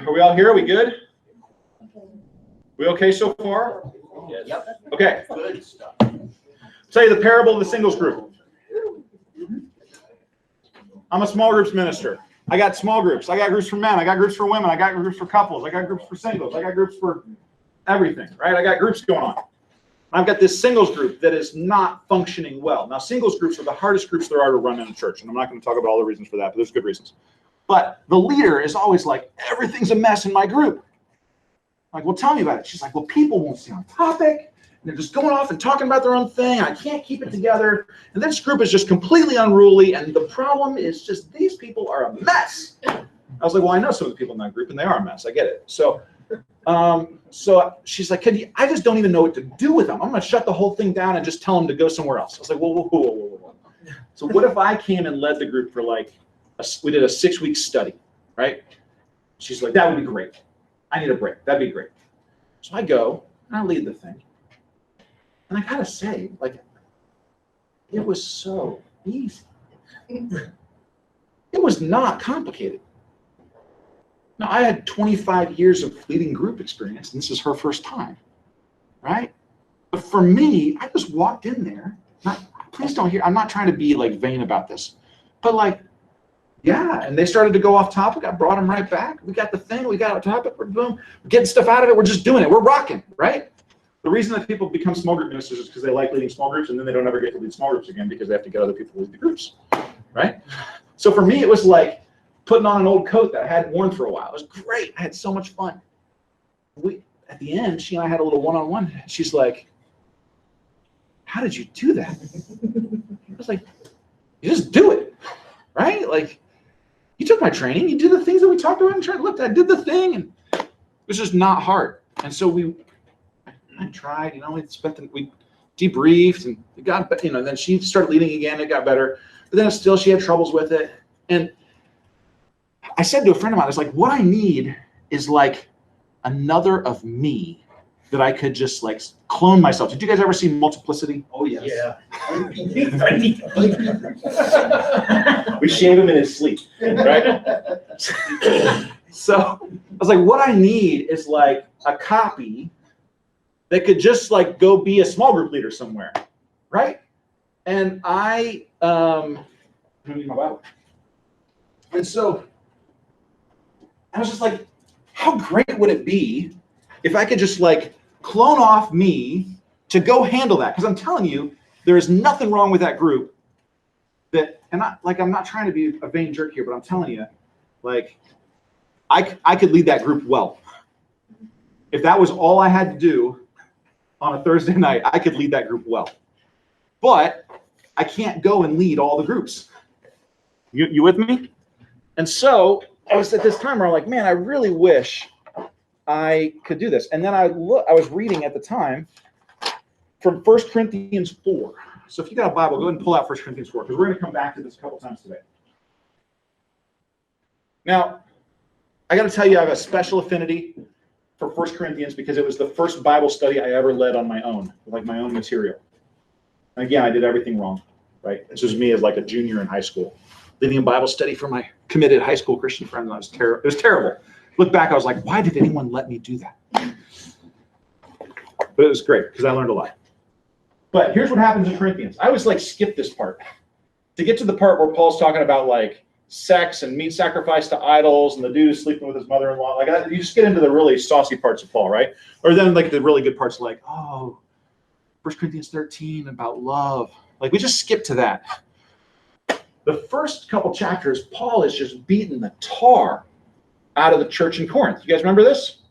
Are we all here? Are we good? We okay so far? Yes. Yep. Okay. Good stuff. Tell you the parable of the singles group. I'm a small groups minister. I got small groups. I got groups for men. I got groups for women. I got groups for couples. I got groups for singles. I got groups for everything, right? I got groups going on. I've got this singles group that is not functioning well. Now, singles groups are the hardest groups there are to run in a church, and I'm not going to talk about all the reasons for that, but there's good reasons. But the leader is always like, everything's a mess in my group. Like, well, tell me about it. She's like, well, people won't stay on topic. And they're just going off and talking about their own thing. I can't keep it together. And this group is just completely unruly. And the problem is just these people are a mess. I was like, well, I know some of the people in that group, and they are a mess. I get it. So she's like, I just don't even know what to do with them. I'm going to shut the whole thing down and just tell them to go somewhere else. I was like, whoa. So what if I came and led the group for like, we did a 6-week study, right? She's like, that would be great. I need a break. That'd be great. So I go and I lead the thing. And I gotta say, like, it was so easy. It was not complicated. Now, I had 25 years of leading group experience, and this is her first time, right? But for me, I just walked in there. Please don't hear, I'm not trying to be like vain about this, but like, yeah, and they started to go off topic. I brought them right back. We got the thing. We got on topic. We're boom. We're getting stuff out of it. We're just doing it. We're rocking, right? The reason that people become small group ministers is because they like leading small groups, and then they don't ever get to lead small groups again because they have to get other people to lead the groups, right? So for me, it was like putting on an old coat that I hadn't worn for a while. It was great. I had so much fun. At the end, she and I had a little one-on-one. She's like, how did you do that? I was like, you just do it, right? Like, you took my training, you did the things that we talked about and tried. Look, I did the thing, and it was just not hard. And so I tried, we debriefed, and it got, then she started leading again, it got better. But then still, she had troubles with it. And I said to a friend of mine, I was like, what I need is like another of me that I could just like clone myself. Did you guys ever see Multiplicity? Oh, yes. Yeah. We shave him in his sleep, right? So I was like, what I need is like a copy that could just like go be a small group leader somewhere, right? And I need my Bible. And so I was just like, how great would it be if I could just like clone off me to go handle that? Because I'm telling you, there is nothing wrong with that group. I'm not trying to be a vain jerk here, but I'm telling you, like, I could lead that group well. If that was all I had to do on a Thursday night, I could lead that group well. But I can't go and lead all the groups. You with me? And so I was at this time where I'm like, man, I really wish I could do this. And then I was reading at the time from 1 Corinthians 4. So if you got a Bible, go ahead and pull out 1 Corinthians 4, because we're going to come back to this a couple times today. Now, I got to tell you, I have a special affinity for 1 Corinthians because it was the first Bible study I ever led on my own, like my own material. And again, I did everything wrong, right? This was me as like a junior in high school, leading a Bible study for my committed high school Christian friend. And it was terrible. Look back, I was like, why did anyone let me do that? But it was great because I learned a lot. But here's what happens in Corinthians. I always like skip this part to get to the part where Paul's talking about like sex and meat sacrifice to idols and the dude is sleeping with his mother-in-law. Like you just get into the really saucy parts of Paul, right? Or then like the really good parts like, 1 Corinthians 13 about love. Like we just skip to that. The first couple chapters, Paul is just beating the tar out of the church in Corinth. You guys remember this?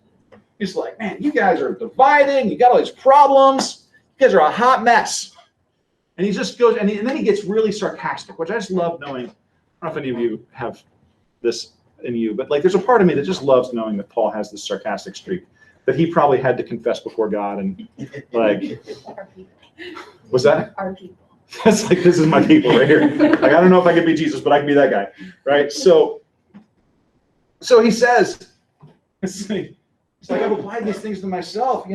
He's like, man, you guys are dividing. You got all these problems. You guys are a hot mess. And he just goes, and then he gets really sarcastic, which I just love knowing. I don't know if any of you have this in you, but like there's a part of me that just loves knowing that Paul has this sarcastic streak that he probably had to confess before God. And like, what's that? Our people. That's like, this is my people right here. Like, I don't know if I could be Jesus, but I can be that guy, right? So he says, it's like I've applied these things to myself,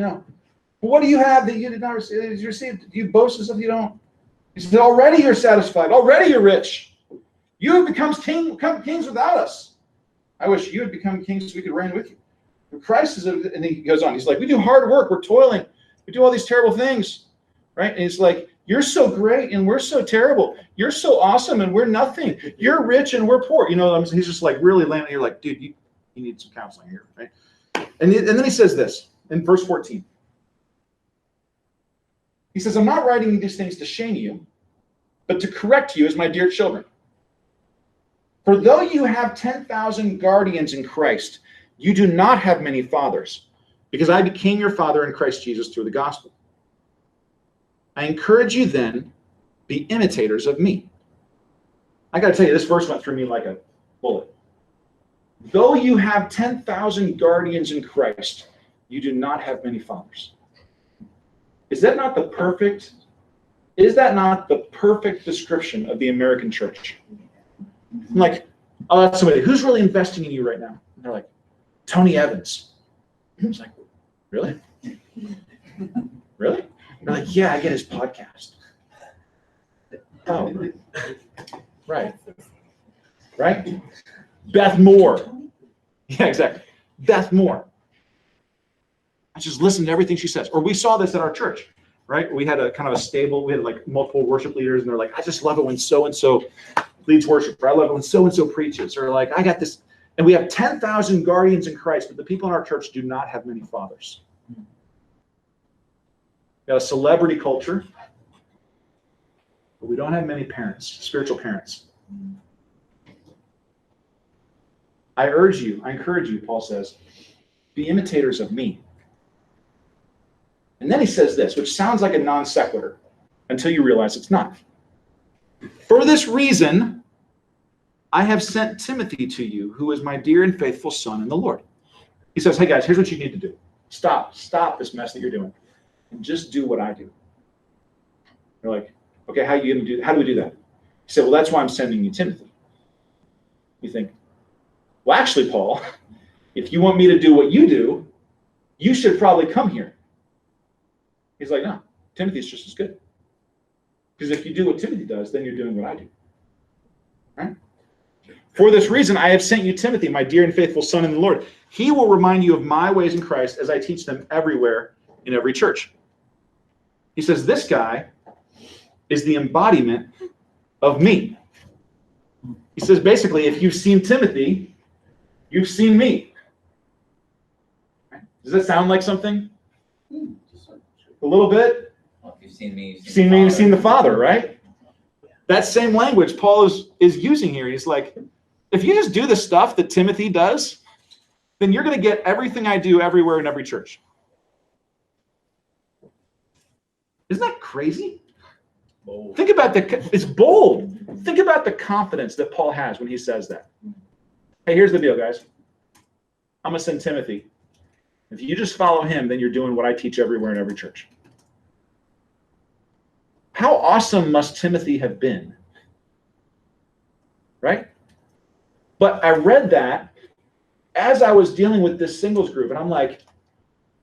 What do you have that you did not receive? Do you boast as if you don't? He said, already you're satisfied. Already you're rich. You have become kings without us. I wish you had become king so we could reign with you. But Christ is, and he goes on. He's like, we do hard work. We're toiling. We do all these terrible things, right? And he's like, you're so great and we're so terrible. You're so awesome and we're nothing. You're rich and we're poor. You know, he's just like really landing. You're like, dude, you need some counseling here, right? And then he says this in verse 14. He says, I'm not writing these things to shame you, but to correct you as my dear children. For though you have 10,000 guardians in Christ, you do not have many fathers, because I became your father in Christ Jesus through the gospel. I encourage you then, be imitators of me. I got to tell you, this verse went through me like a bullet. Though you have 10,000 guardians in Christ, you do not have many fathers. Is that not the perfect description of the American church? I'm like, oh, that's somebody. Who's really investing in you right now? And they're like, Tony Evans. I was like, really? Really? They're like, yeah, I get his podcast. Oh, right. Right? Beth Moore. Yeah, exactly. Beth Moore. I just listened to everything she says. Or we saw this at our church, right? We had a kind of a stable, we had like multiple worship leaders, and they're like, I just love it when so-and-so leads worship, or I love it when so-and-so preaches, or like, I got this. And we have 10,000 guardians in Christ, but the people in our church do not have many fathers. We got a celebrity culture, but we don't have many parents, spiritual parents. I encourage you, Paul says, be imitators of me. And then he says this, which sounds like a non sequitur until you realize it's not. For this reason, I have sent Timothy to you, who is my dear and faithful son in the Lord. He says, hey guys, here's what you need to do. Stop this mess that you're doing, and just do what I do. You're like, okay, how do we do that? He said, well, that's why I'm sending you Timothy. You think, well, actually, Paul, if you want me to do what you do, you should probably come here. He's like, no, Timothy's just as good. Because if you do what Timothy does, then you're doing what I do. Right? For this reason, I have sent you Timothy, my dear and faithful son in the Lord. He will remind you of my ways in Christ as I teach them everywhere in every church. He says, this guy is the embodiment of me. He says, basically, if you've seen Timothy, you've seen me. Does that sound like something? A little bit? Well, if you've seen me, you've seen the Father, right? That same language Paul is using here. He's like, if you just do the stuff that Timothy does, then you're going to get everything I do everywhere in every church. Isn't that crazy? Bold. Think about it's bold. Think about the confidence that Paul has when he says that. Hey, here's the deal, guys. I'm going to send Timothy. If you just follow him, then you're doing what I teach everywhere in every church. How awesome must Timothy have been? Right? But I read that as I was dealing with this singles group, and I'm like,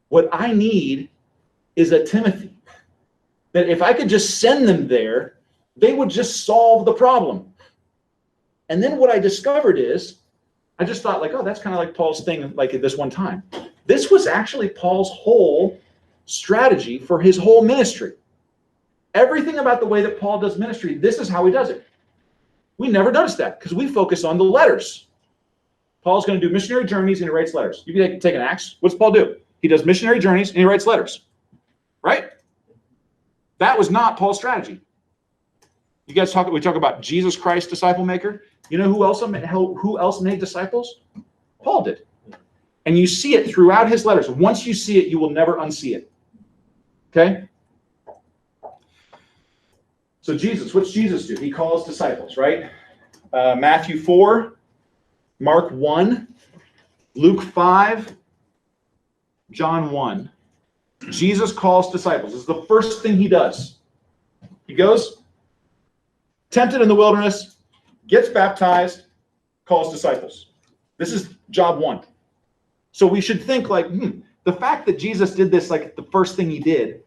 what I need is a Timothy. That if I could just send them there, they would just solve the problem. And then what I discovered is, I just thought like, oh, that's kind of like Paul's thing, like at this one time. This was actually Paul's whole strategy for his whole ministry. Everything about the way that Paul does ministry, this is how he does it. We never noticed that because we focus on the letters. Paul's going to do missionary journeys and he writes letters. You can take an Acts. What's Paul do? He does missionary journeys and he writes letters. Right? That was not Paul's strategy. You guys we talk about Jesus Christ, disciple maker. You know who else made disciples? Paul did. And you see it throughout his letters. Once you see it, you will never unsee it. Okay? So Jesus, what's Jesus do? He calls disciples, right? Matthew 4, Mark 1, Luke 5, John 1. Jesus calls disciples. This is the first thing he does. He goes, tempted in the wilderness, gets baptized, calls disciples. This is job one. So we should think like, the fact that Jesus did this, like the first thing he did,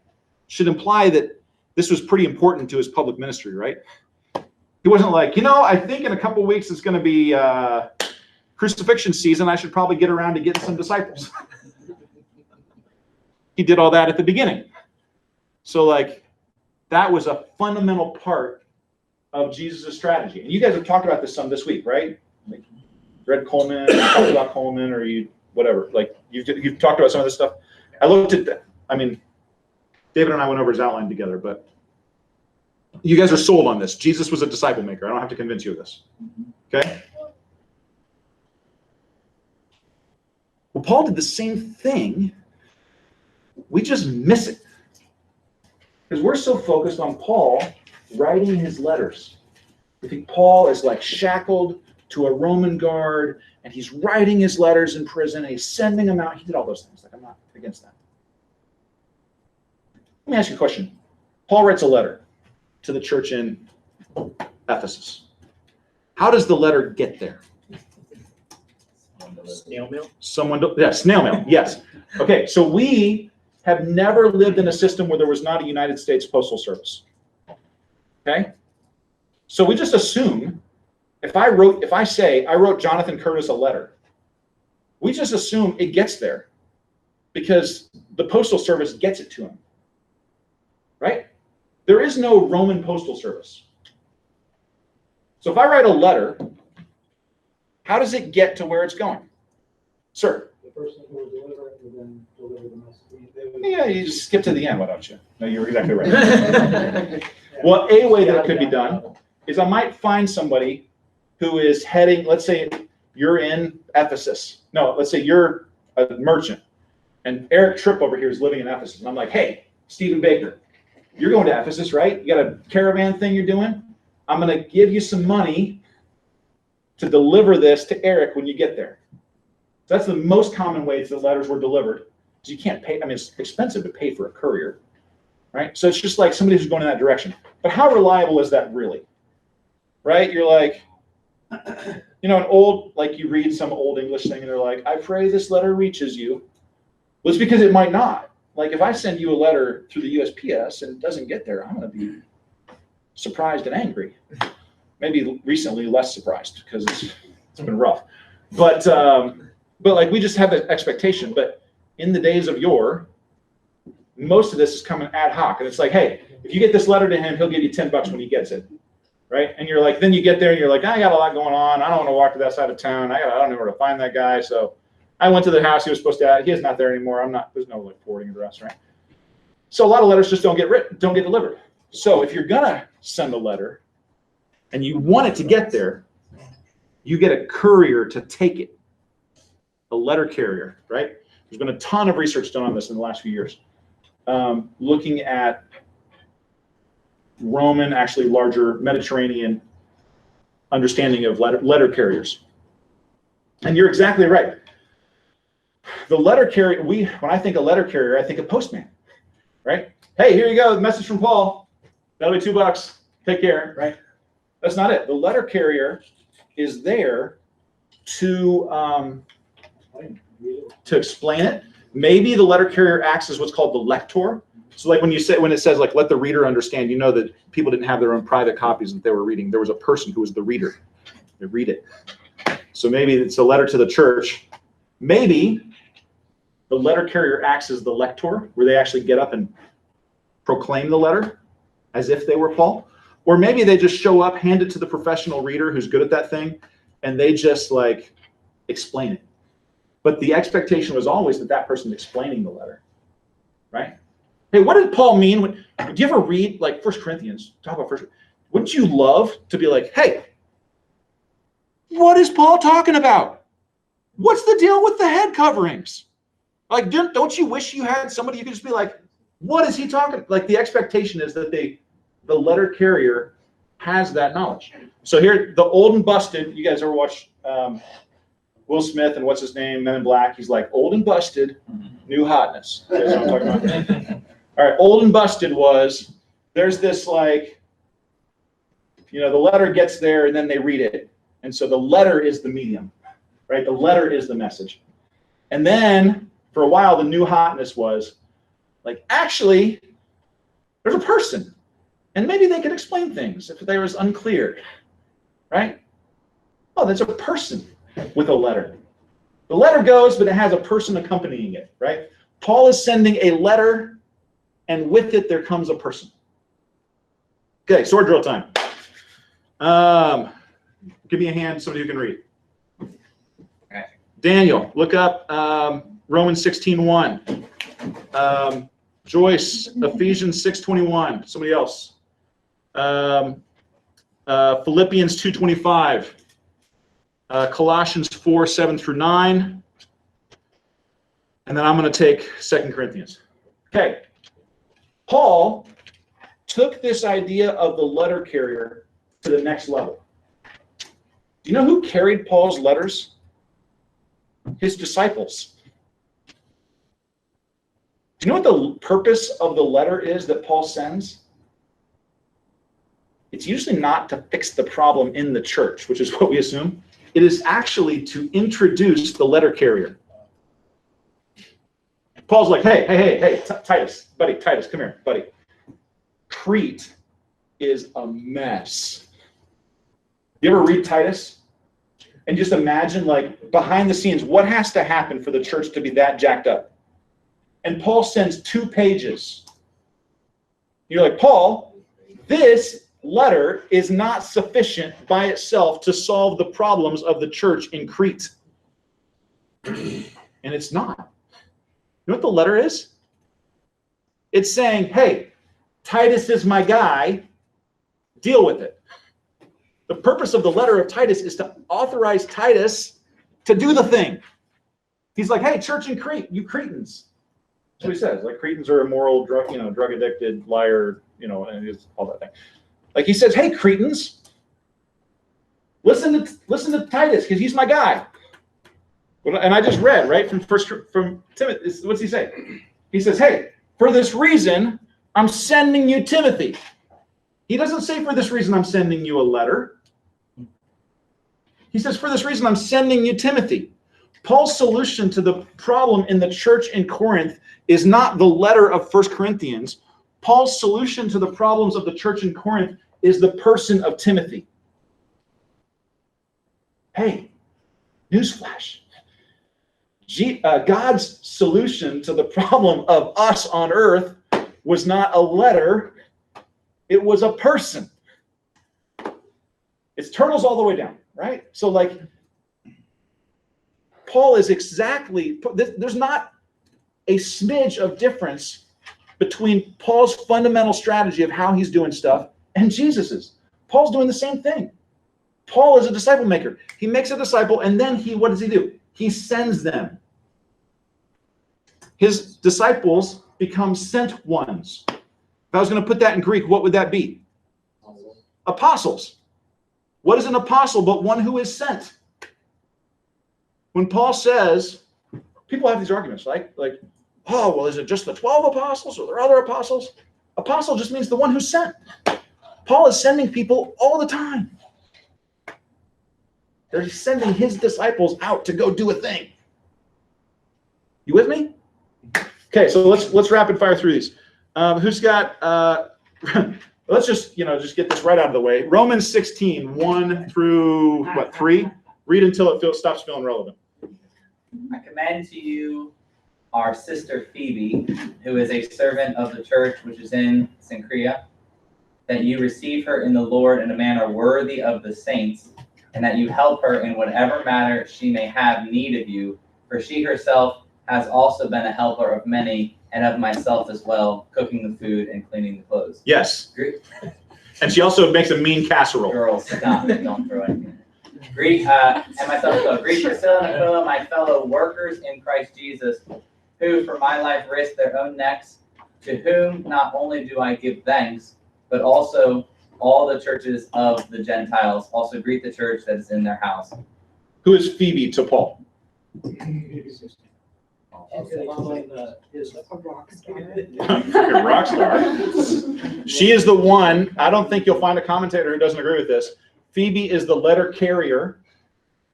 should imply that this was pretty important to his public ministry, right? He wasn't like, I think in a couple of weeks it's going to be crucifixion season, I should probably get around to getting some disciples. He did all that at the beginning. So like, that was a fundamental part of Jesus' strategy. And you guys have talked about this some this week, right? Like, read Coleman, talked about Coleman, or you, whatever. Like, you've talked about some of this stuff. I looked at that. I mean, David and I went over his outline together, but you guys are sold on this. Jesus was a disciple maker. I don't have to convince you of this. Okay? Well, Paul did the same thing. We just miss it. Because we're so focused on Paul writing his letters. I think Paul is like shackled to a Roman guard, and he's writing his letters in prison, and he's sending them out. He did all those things. Like, I'm not against that. Let me ask you a question. Paul writes a letter to the church in Ephesus. How does the letter get there? Snail mail? Snail mail, yes. Okay, so we have never lived in a system where there was not a United States Postal Service. Okay? So we just assume, if I say I wrote Jonathan Curtis a letter, we just assume it gets there because the Postal Service gets it to him. Right? There is no Roman Postal Service. So if I write a letter, how does it get to where it's going? Sir? The person who will deliver it will then deliver the message. Yeah, you just skip to the end, why don't you? No, you're exactly right. Well, a way that it could be done is I might find somebody who is heading, let's say you're in Ephesus. No, let's say you're a merchant, and Eric Tripp over here is living in Ephesus. And I'm like, hey, Stephen Baker, you're going to Ephesus, right? You got a caravan thing you're doing? I'm going to give you some money to deliver this to Eric when you get there. So that's the most common ways that letters were delivered. Because you can't pay, I mean, it's expensive to pay for a courier, right? So it's just like somebody who's going in that direction. But how reliable is that really? Right? You're like, you know, like you read some old English thing and they're like, I pray this letter reaches you. Well, it's because it might not. Like if I send you a letter through the USPS and it doesn't get there, I'm going to be surprised and angry. Maybe recently less surprised because it's been rough. But like we just have that expectation. But in the days of yore, most of this is coming ad hoc. And it's like, hey, if you get this letter to him, he'll give you $10 when he gets it. Right? And you're like, then you get there and you're like, I got a lot going on. I don't want to walk to that side of town. I don't know where to find that guy. So I went to the house he was supposed to. He is not there anymore. There's no like forwarding address, right? So a lot of letters just don't get delivered. So if you're gonna send a letter and you want it to get there, you get a courier to take it, a letter carrier, right? There's been a ton of research done on this in the last few years, looking at Roman, actually larger Mediterranean understanding of letter carriers. And you're exactly right. The letter carrier, when I think of letter carrier, I think of postman, right? Hey, here you go, message from Paul. That'll be $2. Take care, right? That's not it. The letter carrier is there to explain it. Maybe the letter carrier acts as what's called the lector. So like when it says like let the reader understand, you know that people didn't have their own private copies that they were reading. There was a person who was the reader. They read it. So maybe it's a letter to the church. Maybe the letter carrier acts as the lector, where they actually get up and proclaim the letter as if they were Paul. Or maybe they just show up, hand it to the professional reader who's good at that thing, and they just like explain it. But the expectation was always that person's explaining the letter, right? Hey, what did Paul mean? Do you ever read like 1 Corinthians? Talk about wouldn't you love to be like, hey, what is Paul talking about? What's the deal with the head coverings? Like, don't you wish you had somebody you could just be like, what is he talking? Like the expectation is that the letter carrier has that knowledge. So here, the old and busted, you guys ever watch Will Smith and what's his name, Men in Black? He's like, old and busted, new hotness. You guys know what I'm talking about? All right, old and busted was, there's this like, you know, the letter gets there and then they read it. And so the letter is the medium, right? The letter is the message. And then for a while, the new hotness was like, actually, there's a person. And maybe they could explain things if they was unclear, right? Oh, there's a person. with a letter. The letter goes, but it has a person accompanying it, right? Paul is sending a letter, and with it there comes a person. Okay, sword drill time. Give me a hand, somebody who can read. Okay. Daniel, look up Romans 16:1. Joyce, Ephesians 6:21. Somebody else. Philippians 2:25. Colossians 4:7 through 9. And then I'm going to take 2 Corinthians. Okay. Paul took this idea of the letter carrier to the next level. Do you know who carried Paul's letters? His disciples. Do you know what the purpose of the letter is that Paul sends? It's usually not to fix the problem in the church, which is what we assume. It is actually to introduce the letter carrier. Paul's like, hey, Titus, buddy, Titus, come here, buddy. Crete is a mess. You ever read Titus? And just imagine, like, behind the scenes, what has to happen for the church to be that jacked up? And Paul sends 2 pages. You're like, Paul, this letter is not sufficient by itself to solve the problems of the church in Crete. And it's not. You know what the letter is? It's saying, hey, Titus is my guy. Deal with it. The purpose of the letter of Titus is to authorize Titus to do the thing. He's like, hey, church in Crete, you Cretans. That's what he says. Like, Cretans are immoral, drug addicted, liar, and it's all that thing. Like, he says, hey, Cretans, listen to Titus, because he's my guy. And I just read, right, from Timothy. What's he say? He says, hey, for this reason, I'm sending you Timothy. He doesn't say, for this reason, I'm sending you a letter. He says, for this reason, I'm sending you Timothy. Paul's solution to the problem in the church in Corinth is not the letter of 1 Corinthians. Paul's solution to the problems of the church in Corinth is the person of Timothy. Hey, newsflash. God's solution to the problem of us on earth was not a letter, it was a person. It's turtles all the way down, right? So, like, Paul is exactly, there's not a smidge of difference between Paul's fundamental strategy of how he's doing stuff and Jesus's. Paul's doing the same thing. Paul is a disciple maker. He makes a disciple, and then what does he do? He sends them. His disciples become sent ones. If I was going to put that in Greek, what would that be? Apostles. What is an apostle but one who is sent? When Paul says, people have these arguments, like, oh, well, is it just the 12 apostles or are there other apostles? Apostle just means the one who's sent. Paul is sending people all the time. They're sending his disciples out to go do a thing. You with me? Okay, so let's rapid fire through these. Who's got? Let's just get this right out of the way. Romans 16:1 through 3. Read until it stops feeling relevant. I commend to you our sister Phoebe, who is a servant of the church which is in Cenchrea, that you receive her in the Lord in a manner worthy of the saints, and that you help her in whatever matter she may have need of you, for she herself has also been a helper of many, and of myself as well, cooking the food and cleaning the clothes. Yes. Greet. And she also makes a mean casserole. Girls, stop. Don't throw anything. Greet, and myself as well. Greet Priscilla and Aquila, my fellow workers in Christ Jesus, who for my life risked their own necks, to whom not only do I give thanks, but also all the churches of the Gentiles. Also greet the church that is in their house. Who is Phoebe to Paul? Freaking rock star. She is the one. I don't think you'll find a commentator who doesn't agree with this. Phoebe is the letter carrier.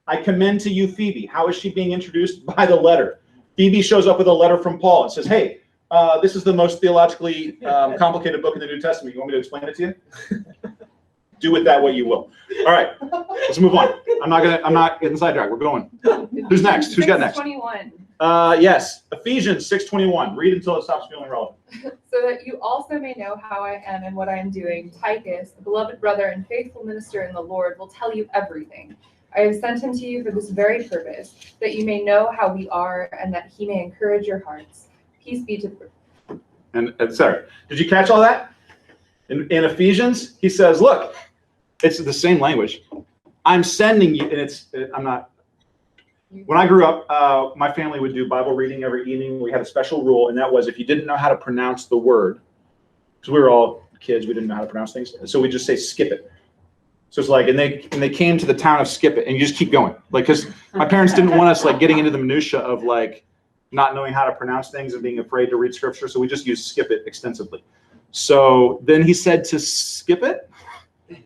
I commend to you Phoebe. How is she being introduced? By the letter. Phoebe shows up with a letter from Paul and says, hey, this is the most theologically complicated book in the New Testament. You want me to explain it to you? Do with that what you will. All right, let's move on. I'm not getting sidetracked. We're going. Who's next? Who's got next? 21. Yes, Ephesians 6:21. Read until it stops feeling relevant. So that you also may know how I am and what I am doing, Titus, a beloved brother and faithful minister in the Lord, will tell you everything. I have sent him to you for this very purpose, that you may know how we are and that he may encourage your hearts. Peace be to the... And sorry, did you catch all that? In Ephesians, he says, look, it's the same language. I'm sending you, and I'm not. When I grew up, my family would do Bible reading every evening. We had a special rule, and that was if you didn't know how to pronounce the word, because we were all kids, we didn't know how to pronounce things, so we just say skip it. So it's like, and they came to the town of Skip It, and you just keep going, like, because my parents didn't want us like getting into the minutia of like not knowing how to pronounce things and being afraid to read scripture, so we just used skip it extensively. So then he said to skip it.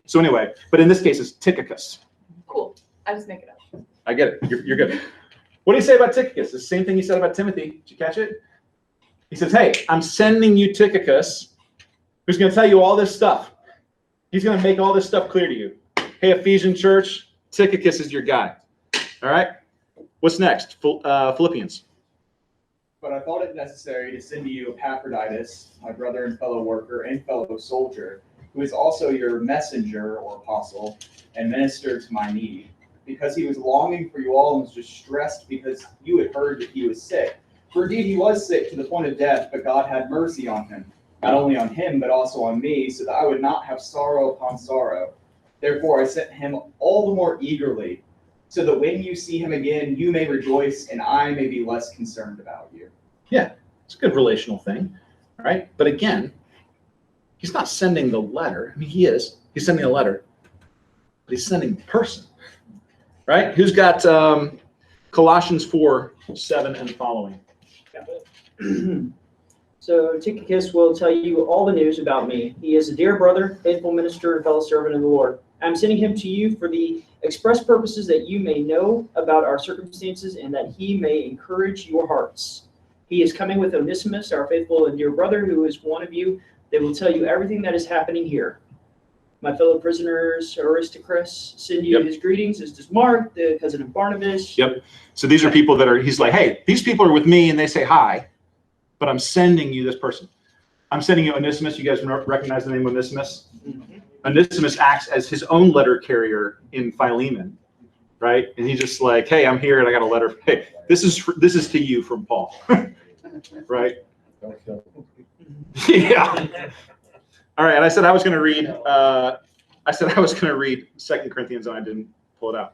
So anyway, but in this case, it's Tychicus. Cool. I just make it up. I get it. You're good. What do you say about Tychicus? The same thing he said about Timothy. Did you catch it? He says, hey, I'm sending you Tychicus, who's going to tell you all this stuff. He's going to make all this stuff clear to you. Hey, Ephesian church, Tychicus is your guy. All right? What's next? Philippians. But I thought it necessary to send to you Epaphroditus, my brother and fellow worker and fellow soldier, who is also your messenger or apostle and minister to my need, because he was longing for you all and was distressed because you had heard that he was sick. For indeed he was sick to the point of death, but God had mercy on him, not only on him, but also on me, so that I would not have sorrow upon sorrow. Therefore I sent him all the more eagerly, so that when you see him again, you may rejoice, and I may be less concerned about you. Yeah, it's a good relational thing, all right? But again, he's not sending the letter. I mean, he is. He's sending a letter, but he's sending the person, right? Who's got Colossians 4:7 and following? So Tychicus will tell you all the news about me. He is a dear brother, faithful minister, and fellow servant of the Lord. I'm sending him to you for the express purposes that you may know about our circumstances and that he may encourage your hearts. He is coming with Onesimus, our faithful and dear brother, who is one of you. They will tell you everything that is happening here. My fellow prisoners, Aristarchus, send you his greetings, as does Mark, the cousin of Barnabas. Yep. So these are people that are, he's like, hey, these people are with me and they say hi, but I'm sending you this person. I'm sending you Onesimus. You guys recognize the name Onesimus? Mm-hmm. Onesimus acts as his own letter carrier in Philemon, right? And he's just like, hey, I'm here and I got a letter. Hey, this is to you from Paul, right? Yeah. All right. And I said I was going to read. I said I was going to read 2 Corinthians, and I didn't pull it out.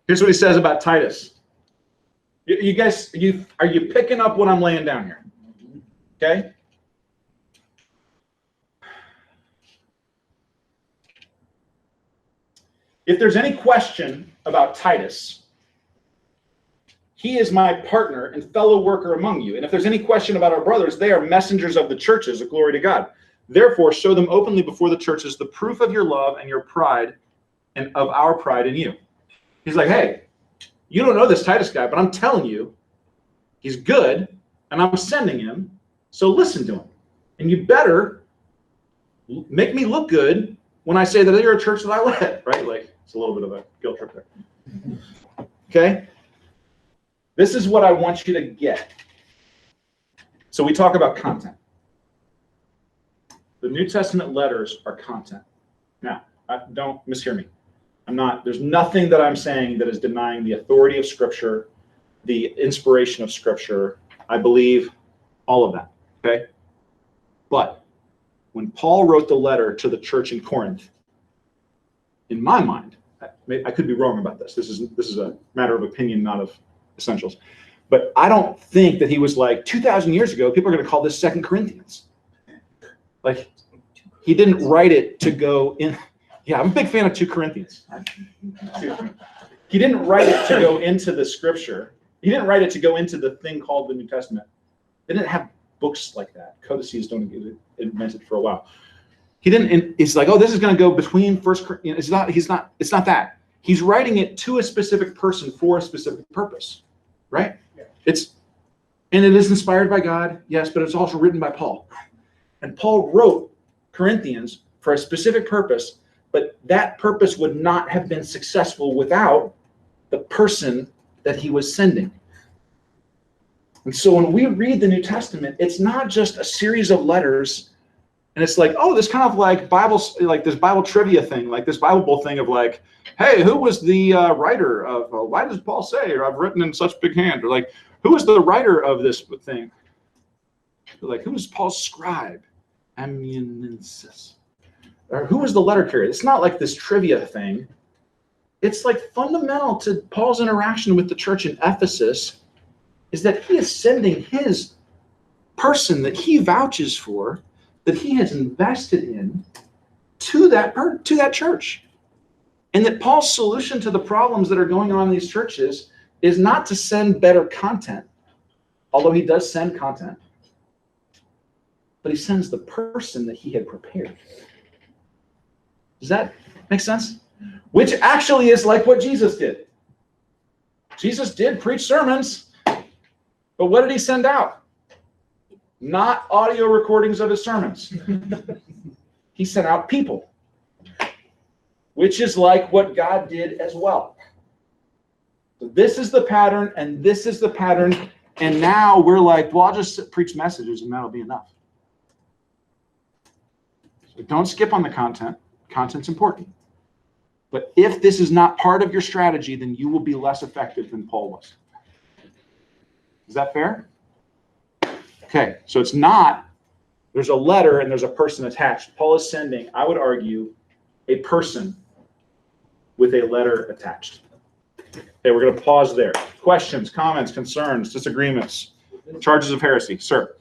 Here's what he says about Titus. You guys, are you picking up what I'm laying down here? Okay. If there's any question about Titus, he is my partner and fellow worker among you. And if there's any question about our brothers, they are messengers of the churches, of glory to God. Therefore, show them openly before the churches the proof of your love and your pride and of our pride in you. He's like, hey, you don't know this Titus guy, but I'm telling you, he's good, and I'm sending him, so listen to him. And you better make me look good when I say that you're a church that I led, right? Like, it's a little bit of a guilt trip there. Okay? This is what I want you to get. So we talk about content. The New Testament letters are content. Now, don't mishear me. There's nothing that I'm saying that is denying the authority of Scripture, the inspiration of Scripture. I believe all of that, okay? But when Paul wrote the letter to the church in Corinth, in my mind, I could be wrong about this. This is a matter of opinion, not of essentials. But I don't think that he was like, 2,000 years ago, people are going to call this 2 Corinthians. Like, he didn't write it to go in. Yeah, I'm a big fan of 2 Corinthians. He didn't write it to go into the Scripture. He didn't write it to go into the thing called the New Testament. They didn't have books like that. Codices don't get invented for a while. He didn't. It's like, oh, this is going to go between First Corinthians. It's not that. He's writing it to a specific person for a specific purpose, right? Yeah. And it is inspired by God, yes, but it's also written by Paul. And Paul wrote Corinthians for a specific purpose, but that purpose would not have been successful without the person that he was sending. And so when we read the New Testament, it's not just a series of letters, and it's like, oh, this kind of like Bible, like this Bible trivia thing, like this Bible thing of like, hey, who was the writer of, why does Paul say, or I've written in such big hand, or like, who was the writer of this thing? Like, who is Paul's scribe? Amanuensis. Or who was the letter carrier? It's not like this trivia thing. It's like fundamental to Paul's interaction with the church in Ephesus is that he is sending his person that he vouches for, that he has invested in, to that church. And that Paul's solution to the problems that are going on in these churches is not to send better content, although he does send content, but he sends the person that he had prepared. Does that make sense? Which actually is like what Jesus did. Jesus did preach sermons, but what did he send out? Not audio recordings of his sermons. He sent out people, which is like what God did as well. So this is the pattern, and this is the pattern, and now we're like, well, I'll just preach messages, and that'll be enough. So don't skip on the content. Content's important. But if this is not part of your strategy, then you will be less effective than Paul was. Is that fair? Okay, so it's not, there's a letter and there's a person attached. Paul is sending, I would argue, a person with a letter attached. Okay, we're going to pause there. Questions, comments, concerns, disagreements, charges of heresy. Sir.